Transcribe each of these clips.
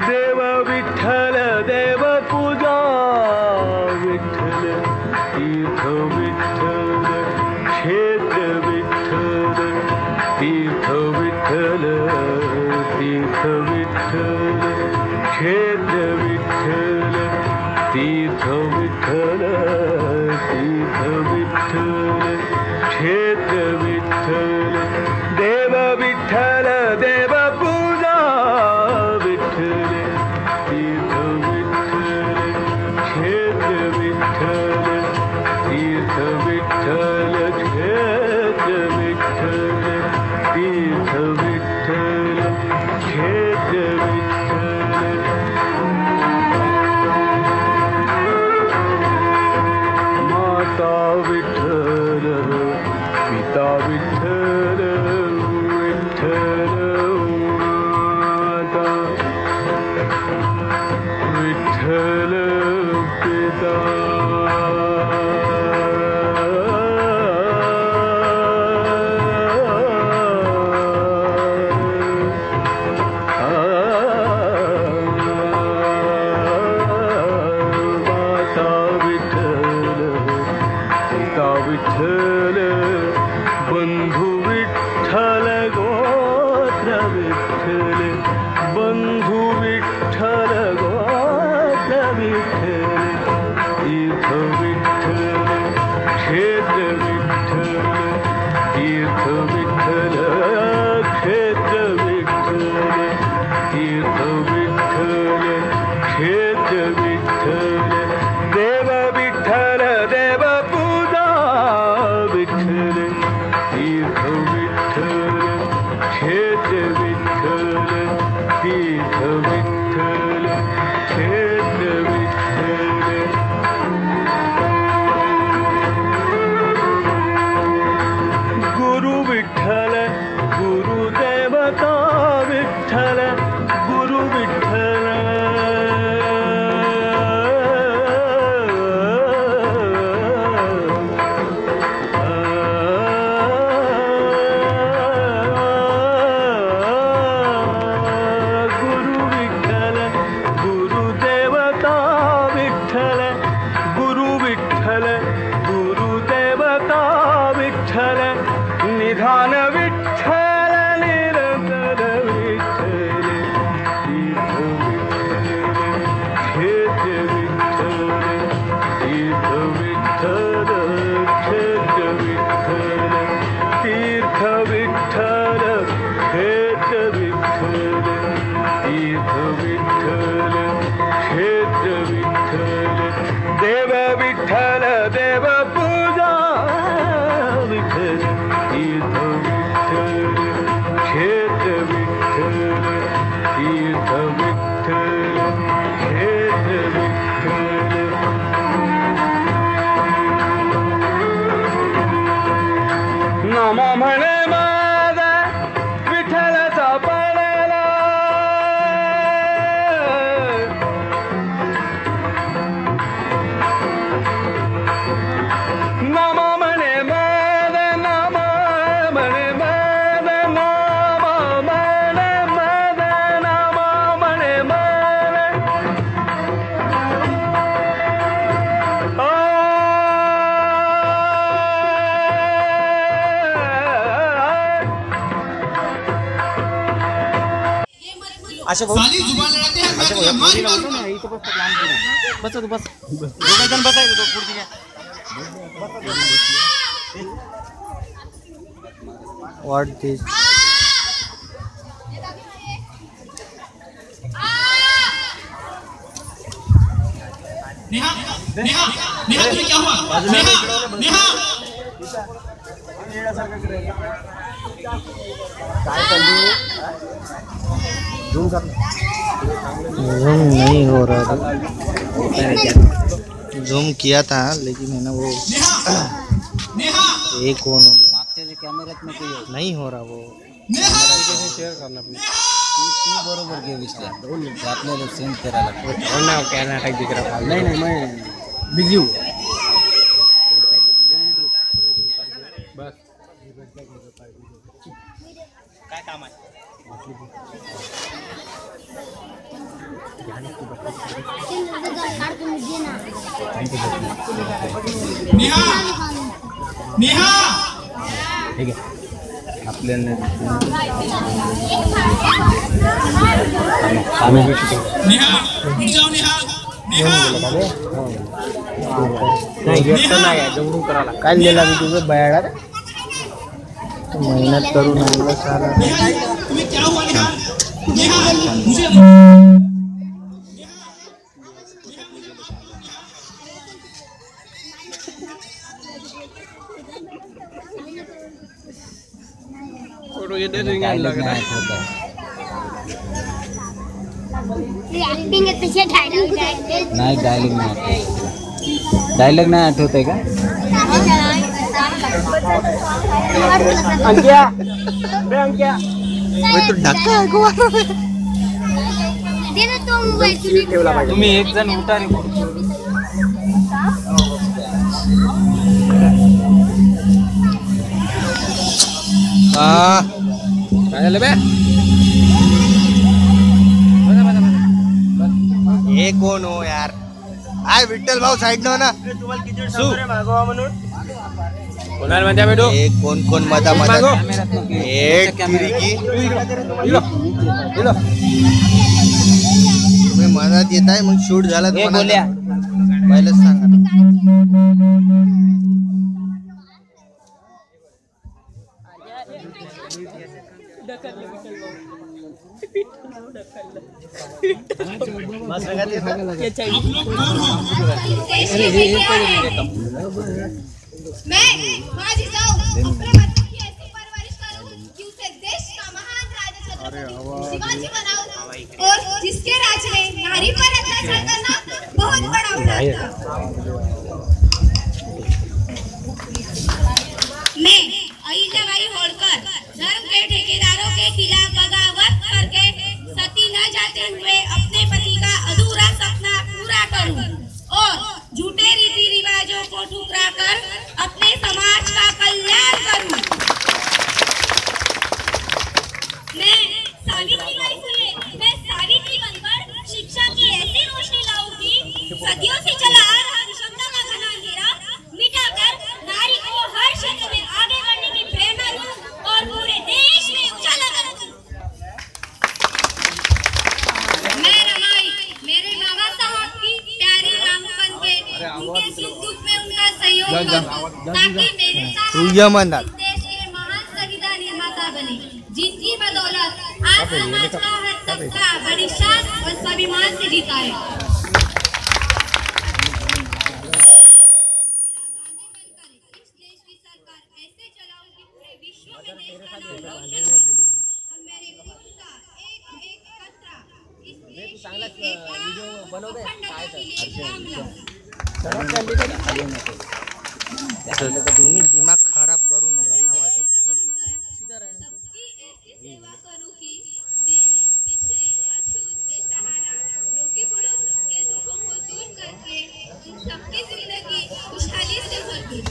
देव विठ्ठल देव पूजा विठ्ठल तीर्थ विठ्ठल क्षेत्र विठ्ठल तीर्थ विठ्ठल तीर्थ विठ्ठल क्षेत्र विठ्ठल तीर्थ विठ्ठल तीर्थ विठ्ठल क्षेत्र विठ्ठल देव विठ्ठल देव पूजा विठ्ठल तीर्थ विठ्ठल क्षेत्र विठ्ठल तीर्थ विठ्ठल क्षेत्र विठ्ठल तीर्थ विठ्ठल क्षेत्र विठ्ठल माता विठ्ठल पिता विठ्ठल विठ्ठल माता विठ्ठल पिता विठ्ठल बंधु विठ्ठल गोत्र विठ्ठल बंधु विठ्ठल गोत्र विठ्ठल तीर्थ विठ्ठल क्षेत्र विठ्ठल तीर्थ विठ्ठल क्षेत्र विठ्ठल तीर्थ विठ्ठल क्षेत्र विठ्ठल देव विठ्ठल देव पूजा विठ्ठल तीर्थ विठ्ठल क्षेत्र विठ्ठल तीर्थ विठ्ठल क्षेत्र विठ्ठल गुरु विठ्ठल गुरुदेवता विठ्ठल गुरु विठ्ठल निधान विठ्ठल निरंतर विठ्ठल तीर्थ विठ्ठल क्षेत्र विठ्ठल तीर्थ विठ्ठल क्षेत्र विठ्ठल तीर्थ विठ्ठल क्षेत्र विठ्ठल तीर्थ विठ्ठल क्षेत्र विठ्ठल देव विठ्ठल देव पूजा विठ्ठल तीर्थ विठ्ठल क्षेत्र विठ्ठल तीर्थ विठ्ठल क्षेत्र विठ्ठल नाम म्हणे माझा विठ्ठलाचा पडला नाम म्हणे माझा नाम म्हणे माझा नाम म्हणे माझा नाम म्हणे माझा अच्छा साली जुबान लड़ाते हैं अच्छा मारी मारी ना ये तो बस प्लान पूरा बस तो बस दो जन बसाए तो पूरी है व्हाट दिस नेहा नेहा नेहा तुम्हें क्या हुआ नेहा नेहा काय चालू जूम नहीं हो रहा था जूम किया था लेकिन है ना वो एक कौन हो गया कैमरे में कोई नहीं हो रहा वो शेयर करना तू बरोबर के विषय आपल्याला सेंड करायला ना काय नाटक दिख रहा नहीं नहीं मैं बिजी हूँ बस ठीक आहे आपल्याला काय लिहिला मी तुझं बयाडा मेहनत करून आणलं सारा नाही डायलॉग नाही आठवत आहे का तुम्ही एक जण उठा रे काय झालं बे हे कोण हो यार आय विठ्ठल भाऊ साईड ना तुम्हाला किती वेळ सांगतो रे मागवा म्हणून कोणाला म्हणता बेटो हे कोण कोण मधा मधा एक तिरकी तुम्ही मधात येत आहे मग शूट झाला बोल्या पहिलंच सांगा मैं माझी जाऊ अपने बच्चों की ऐसी परवरिश करूं कि उसे देश का महान राजा शिवाजी बनाऊं और जिसके राज्य में नारी पर अत्याचार करना बहुत बड़ा अपराध था। मैं अहिल्याबाई होलकर धर्म के ठेकेदारों के खिलाफ बगावत करके सती न जाते हुए अपने पति का अधूरा सपना पूरा करूं और झूठे रीति रिवाजों को ठुकरा कर अपने समाज का कल्याण करूं। मैं सावित्री बनकर शिक्षा की ऐसी रोशनी लाऊंगी सदियों से चला आ रहा विषमता का घना अंधेरा मिटाकर नारी को हर क्षेत्र में आगे बढ़ने की प्रेरणा दूं और पूरे देश में उजाला करूं। मैं रमाई मेरे बाबा साहब की प्यारी रामू बन के उनके सुख दुख में उनका सहयोग करूं ताकि मेरे साथ देश के महान संविधान निर्माता बने जिनकी बदौलत आज समाज का हर तबका बड़ी शान और स्वाभिमान से जीता है। तुम्ही दिमाग खराब करू नका सबकी जिंदगी खुशहाली से भरपूर।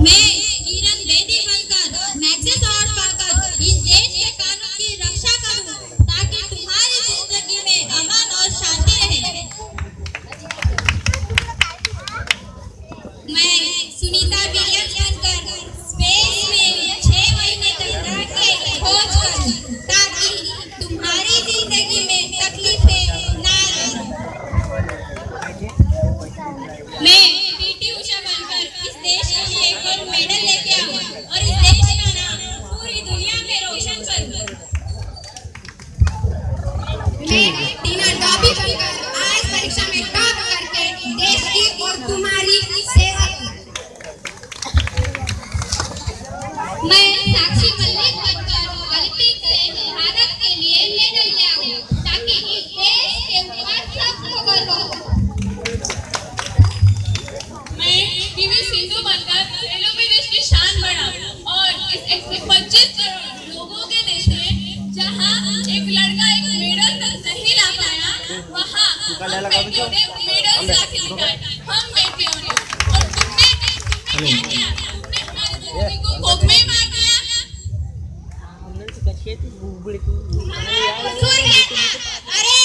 मैं किरण बेदी बनकर मैक्सेस अवार्ड पाकर इस देश के कानून की रक्षा करूं ताकि तुम्हारी जिंदगी में अमन और शांति रहे। मैं सुनीता विलियम्स बनकर स्पेस में 6 महीने तक रह के खोज करूं ताकि तुम्हारी जिंदगी में तकलीफें ना आए। मैं पीटी उषा बनकर इस देश के लिए गोल्ड मेडल लेके आऊं और इस देश का नाम पूरी दुनिया में रोशन करूं। मैं टीना डॉबी बनकर आज परीक्षा में टॉप करके देश की और तुम्हारी सेवा करूं। मैं साक्षी मल्लिक बनकर ओलंपिक से भारत के लिए मेडल ले आऊं ताकि इस देश के ऊपर सबको गर्व हो। मैं पीवी सिंधु बनकर रेलवे देश की शान बढ़ाऊं और इस 125 करोड़ लोगों के देश में जहां एक लड़का एक मेडल तक नहीं ला पाया वहां हम बेटियों ने मेडल ला के दिखाए। हम बेटियों ने और तुमने क्या किया? तुमने हमारे अरे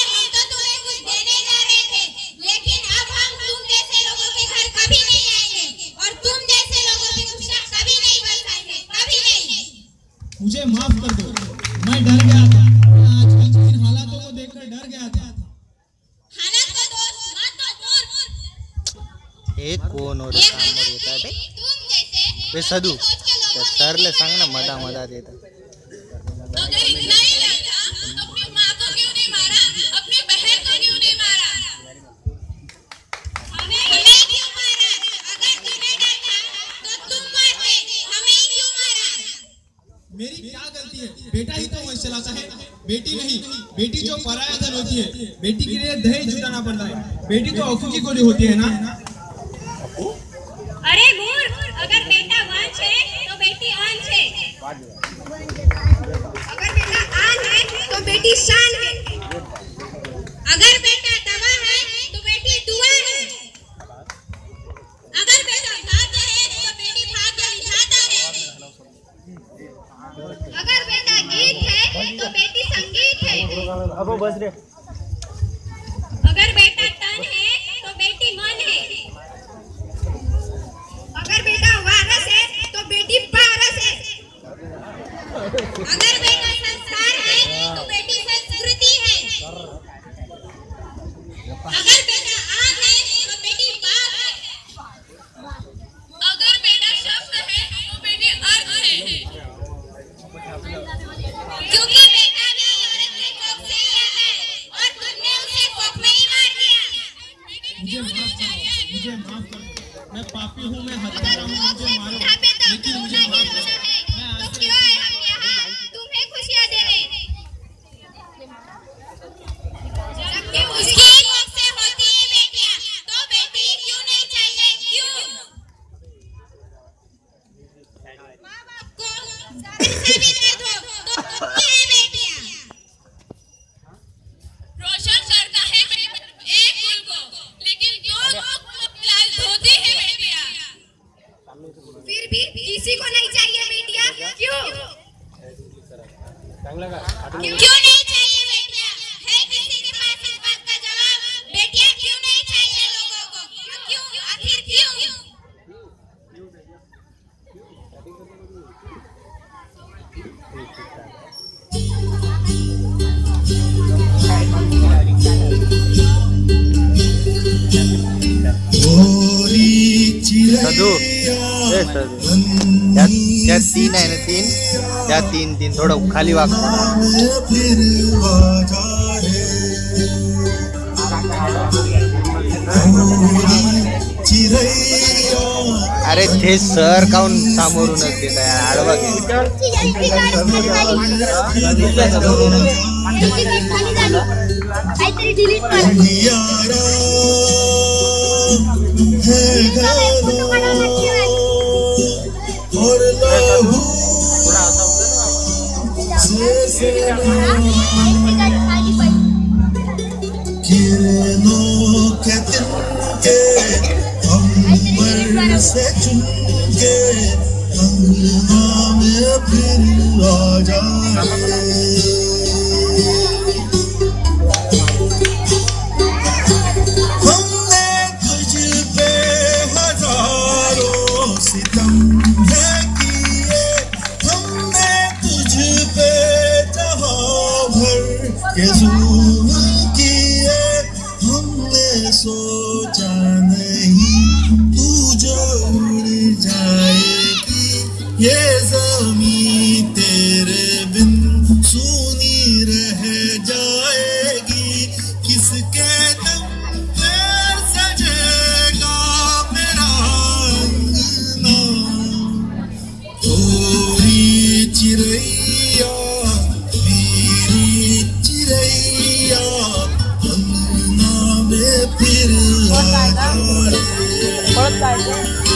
हम तो तुम्हें कुछ देने जा रहे थे, लेकिन अब हम तुम जैसे लोगों के घर कभी नहीं आएंगे और तुम जैसे लोगों की खुशियां कभी नहीं बरसाएंगे, कभी नहीं। मुझे माफ कर दो, मैं डर गया था। मैं आजकल की इन हालातों को देखकर डर गया था। हालत का दोस्त मत दो। एक कोण और ये समोर हालत येतात तुम जैसे बे सदू सोच के त्या लोगों सरले सांग ना मधा मधात येतात अगर इतना ही डर था तो अपनी माँ को क्यों नहीं मारा, अपनी बहन को क्यों नहीं मारा, हमें क्यों मारा? अगर तुम्हें डर था तो तुम मारते, हमें क्यों मारा? मेरी क्या गलती है? बेटा ही तो वंश चलाता है, बेटी नहीं। बेटी जो पराया धन होती है, बेटी के लिए दहेज जुटाना पड़ता है। बेटी तो अफू की गोली होती है ना। अरे मूर्ख, अगर बेटा वंश है तो बेटी अंश है, अगर बेटा आन है तो बेटी शान है, अगर बेटा दवा है तो बेटी दुआ है, अगर बेटा भाग्य है तो बेटी भाग्य विधाता है, अगर बेटा गीत है तो बेटी संगीत है, अगर बेटा तन है तो बेटी मन है, अगर बेटा वारस है तो बेटी पारस है, अगर बेटा संस्कार है तो बेटी संस्कृति है, अगर बेटा आग है तो बेटी बाग है, अगर बेटा शब्द है तो बेटी अर्थ है, क्योंकि बेटा भी औरत के कोख से ही आता है और तुमने उसे कोख में ही मार दिया। मुझे माफ कर, मुझे माफ कर। मैं पापी हूँ, मैं अगर हत्यारा हूँ, कोख मुझे से मारो, बुढ़ापे तक लेकिन रोना मुझे ही माफ रोना करो। है, तो क्यों आए हम यहाँ तुम्हें खुशियाँ देने? जबकि उसकी कोख से होती है बेटियाँ, तो बेटी क्यों नहीं चाहिए, क्यों? माँ बाप को से भी दे दो तो होती है बेटियाँ। रोशन करता है एक कुल को, लेकिन दो लाल धोती है बेटियाँ। फिर भी किसी को नहीं चाहिए बेटियाँ, क्यों? क्यों नहीं चाहिए बेटियाँ? है किसी के पास इस बात का जवाब? बेटियाँ क्यों नहीं चाहिए लोगों को? क्यों? आखिर क्यों? सदू ए सदू त्या तीन आहे ना तीन त्या तीन थोडं खाली वाग अरे ते सर काऊन सामोरूनच देत आहे आडवा घे से चुनके अंगना में फिर आ जाए हमने तुझ पे हजारों सितम है किए हमने तुझ पे जहां भर के जुल्म किए हमने सोचा नहीं उड़ जाएगी ये ज़मीं तेरे बिन सूनी रह जाएगी किसके दम पे सजेगा मेरा अंगना थोड़ी चिड़ैया मेरी चिड़ैया अंगना में फिर आ जाए